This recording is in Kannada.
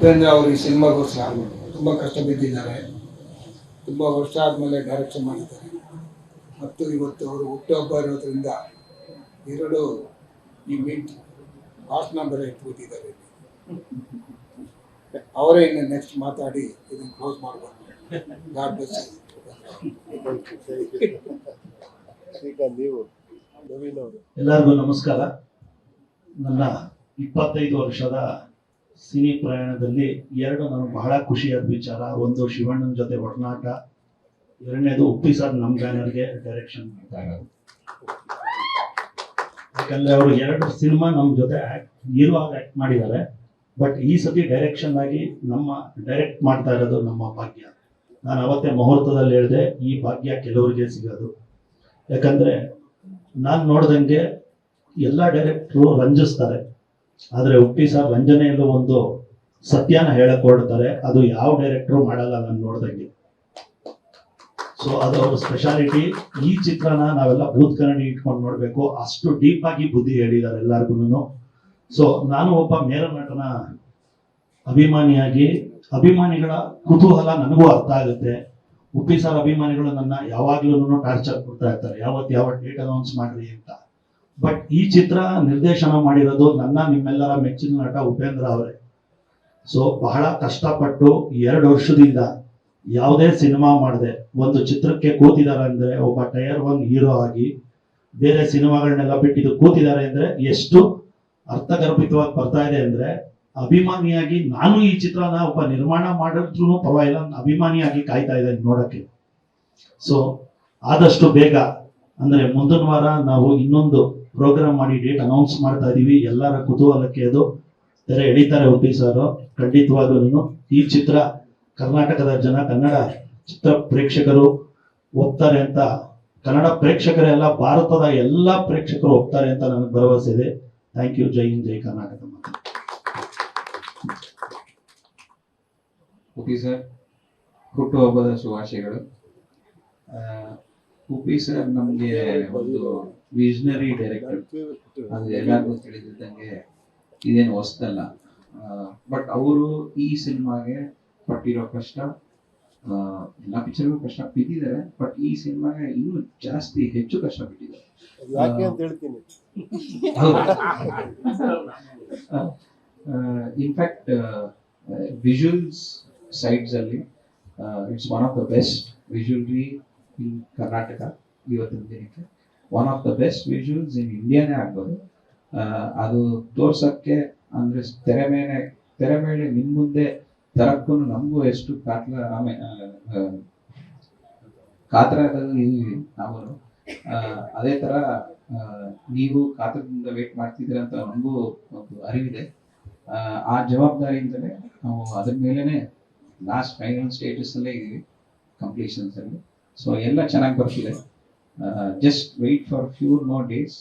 ಉಪೇಂದ್ರ ಅವರು ಈ ಸಿನಿಮಾಗೋಸ್ಕರ ತುಂಬ ಕಷ್ಟ ಬಿದ್ದಿದ್ದಾರೆ. ತುಂಬ ವರ್ಷ ಆದಮೇಲೆ ಡೈರೆಕ್ಷನ್ ಮಾಡಿದ್ದಾರೆ ಮತ್ತು ಇವತ್ತು ಅವರು ಹುಟ್ಟುಹಬ್ಬ ಇರೋದ್ರಿಂದ ಎರಡು ಈ ಮೀಟ್ ಭಾಷಣ ಬೇರೆ ಇಟ್ಬಿಟ್ಟಿದ್ದಾರೆ. ಅವರೇ ಇನ್ನು ನೆಕ್ಸ್ಟ್ ಮಾತಾಡಿ ಇದನ್ನು ಕ್ಲೋಸ್ ಮಾಡಬೇಕು. God bless you. ಎಲ್ಲರಿಗೂ ನಮಸ್ಕಾರ. ನನ್ನ 25 ವರ್ಷದ ಸಿನಿ ಪ್ರಯಾಣದಲ್ಲಿ ಎರಡು ನನಗೆ ಬಹಳ ಖುಷಿಯಾದ ವಿಚಾರ. ಒಂದು ಶಿವಣ್ಣನ ಜೊತೆ ಒಡನಾಟ, ಎರಡನೇದು ಉಪ್ಪಿ ಸರ್ ನಮ್ಮ ಬ್ಯಾನರ್ಗೆ ಡೈರೆಕ್ಷನ್ ಮಾಡ್ತಾ ಇರೋದು. ಯಾಕಂದ್ರೆ ಅವರು ಎರಡು ಸಿನಿಮಾ ನಮ್ಮ ಜೊತೆ ಹೀರೋವಾಗಿ ಆಕ್ಟ್ ಮಾಡಿದ್ದಾರೆ. ಬಟ್ ಈ ಸತಿ ಡೈರೆಕ್ಷನ್ ಆಗಿ ಡೈರೆಕ್ಟ್ ಮಾಡ್ತಾ ಇರೋದು ನಮ್ಮ ಭಾಗ್ಯ. ನಾನು ಅವತ್ತೇ ಮುಹೂರ್ತದಲ್ಲಿ ಹೇಳಿದೆ, ಈ ಭಾಗ್ಯ ಕೆಲವರಿಗೆ ಸಿಗೋದು. ಯಾಕಂದ್ರೆ ನಾನು ನೋಡ್ದಂಗೆ ಎಲ್ಲ ಡೈರೆಕ್ಟ್ರು ರಂಜಿಸ್ತಾರೆ, ಆದರೆ ಉಪ್ಪಿ ಸರ್ ರಂಜನೆಯಲ್ಲೂ ಒಂದು ಸತ್ಯನ ಹೇಳಕ್ ಹೊರಡ್ತಾರೆ. ಅದು ಯಾವ ಡೈರೆಕ್ಟ್ರು ಮಾಡಲ್ಲ ನಾನು ನೋಡ್ದಂಗೆ. ಸೊ ಅದು ಅವ್ರ ಸ್ಪೆಷಾಲಿಟಿ. ಈ ಚಿತ್ರನ ನಾವೆಲ್ಲ ಭೂತ್ ಕನ್ನಡಿ ಇಟ್ಕೊಂಡು ನೋಡ್ಬೇಕು, ಅಷ್ಟು ಡೀಪ್ ಆಗಿ ಬುದ್ಧಿ ಹೇಳಿದ್ದಾರೆ ಎಲ್ಲರಿಗೂ. ಸೊ ನಾನು ಒಬ್ಬ ಮೇರು ನಟನ ಅಭಿಮಾನಿಯಾಗಿ, ಅಭಿಮಾನಿಗಳ ಕುತೂಹಲ ನನಗೂ ಅರ್ಥ ಆಗುತ್ತೆ. ಉಪ್ಪಿ ಸರ್ ಅಭಿಮಾನಿಗಳು ನನ್ನ ಯಾವಾಗ್ಲೂ ಟಾರ್ಚರ್ ಕೊಡ್ತಾ ಇರ್ತಾರೆ, ಯಾವ ಡೇಟ್ ಅನೌನ್ಸ್ ಮಾಡ್ರಿ ಅಂತ. ಬಟ್ ಈ ಚಿತ್ರ ನಿರ್ದೇಶನ ಮಾಡಿರೋದು ನಿಮ್ಮೆಲ್ಲರ ಮೆಚ್ಚಿನ ನಟ ಉಪೇಂದ್ರ ಅವರೇ. ಸೊ ಬಹಳ ಕಷ್ಟಪಟ್ಟು 2 ವರ್ಷದಿಂದ ಯಾವುದೇ ಸಿನಿಮಾ ಮಾಡದೆ ಒಂದು ಚಿತ್ರಕ್ಕೆ ಕೂತಿದ್ದಾರೆ ಅಂದ್ರೆ, ಒಬ್ಬ ಟೈರ್ 1 ಹೀರೋ ಆಗಿ ಬೇರೆ ಸಿನಿಮಾಗಳನ್ನೆಲ್ಲ ಬಿಟ್ಟಿದ್ದು ಕೂತಿದ್ದಾರೆ ಅಂದ್ರೆ ಎಷ್ಟು ಅರ್ಥಗರ್ಭಿತವಾಗಿ ಬರ್ತಾ ಇದೆ ಅಂದ್ರೆ, ಅಭಿಮಾನಿಯಾಗಿ ನಾನು ಈ ಚಿತ್ರನ ಒಬ್ಬ ನಿರ್ಮಾಣ ಮಾಡಿದ್ರು ಪರವಾಗಿಲ್ಲ, ಅಭಿಮಾನಿಯಾಗಿ ಕಾಯ್ತಾ ಇದ್ದೇನೆ ನೋಡಕ್ಕೆ. ಸೊ ಆದಷ್ಟು ಬೇಗ ಅಂದ್ರೆ ಮುಂದಿನ ವಾರ ನಾವು ಇನ್ನೊಂದು ಪ್ರೋಗ್ರಾಮ್ ಮಾಡಿ ಡೇಟ್ ಅನೌನ್ಸ್ ಮಾಡ್ತಾ ಇದೀವಿ. ಎಲ್ಲರ ಕುತೂಹಲಕ್ಕೆ ಅದು ತೆರೆ ಎಳಿತಾರೆ ಉಪ್ಪಿ ಸರ್. ಖಂಡಿತವಾಗ್ಲೂ ಈ ಚಿತ್ರ ಕರ್ನಾಟಕದ ಜನ, ಕನ್ನಡ ಚಿತ್ರ ಪ್ರೇಕ್ಷಕರು ಒಪ್ತಾರೆ ಅಂತ, ಕನ್ನಡ ಪ್ರೇಕ್ಷಕರೇ ಅಲ್ಲ, ಭಾರತದ ಎಲ್ಲ ಪ್ರೇಕ್ಷಕರು ಒಪ್ತಾರೆ ಅಂತ ನನಗೆ ಭರವಸೆ ಇದೆ. Thank you. ಜೈ ಹಿಂದ್, ಜೈ ಕರ್ನಾಟಕ. ಉಪ್ಪಿ ಸರ್ ಹುಟ್ಟುಹಬ್ಬದ ಶುಭಾಶಯಗಳು. ಉಪ್ಪಿ ಸರ್ ನಮಗೆ ಒಂದು ವಿಷನರಿ ಡೈರೆಕ್ಟರ್, ಅದು ಎಲ್ಲರಿಗೂ ತಿಳಿದಿದ್ದಂಗೆ ಇದೇನು ಹೊಸದಲ್ಲ. ಬಟ್ ಅವರು ಈ ಸಿನಿಮಾಗೆ ಪಟ್ಟಿರೋ ಕಷ್ಟ, ಎಲ್ಲ ಪಿಕ್ಚರ್ಗೂ ಕಷ್ಟ ಬಿದ್ದಿದ್ದಾರೆ, ಬಟ್ ಈ ಸಿನಿಮಾಗೆ ಇನ್ನೂ ಜಾಸ್ತಿ ಹೆಚ್ಚು ಕಷ್ಟ ಬಿಟ್ಟಿದ್ದಾರೆ. ಇನ್ಫ್ಯಾಕ್ಟ್ ವಿಜುವಲ್ಸ್ ಸೈಡ್ಸ್ ಅಲ್ಲಿ it's one of the best visually in Karnataka. ಇವತ್ತಿನ ದಿನಕ್ಕೆ one of the best visuals in ಇಂಡಿಯಾನೇ ಆಗ್ಬೋದು. ಅದು ತೋರ್ಸಕ್ಕೆ ಅಂದ್ರೆ ತೆರೆ ಮೇಲೆ ನಿಮ್ ಮುಂದೆ ತರಕ್ಕೂ ನಮಗೂ ಎಷ್ಟು ಕಾತರ ಇದೀವಿ ನಾವು. ಅದೇ ತರ ನೀವು ಕಾತರದಿಂದ ವೇಟ್ ಮಾಡ್ತಿದ್ದೀರ ಅಂತ ನಮಗೂ ಒಂದು ಅರಿವಿದೆ. ಆ ಜವಾಬ್ದಾರಿಯಿಂದಲೇ ನಾವು ಅದ್ರ ಮೇಲೆನೆ ಲಾಸ್ಟ್ ಫೈನಲ್ ಸ್ಟೇಟಸ್ ಅಲ್ಲೇ ಇದೀವಿ, ಕಂಪ್ಲೀಷನ್ಸ್ ಅಲ್ಲಿ. ಸೊ ಎಲ್ಲ ಚೆನ್ನಾಗಿ ಬರ್ತಿದೆ. Just wait for few more days.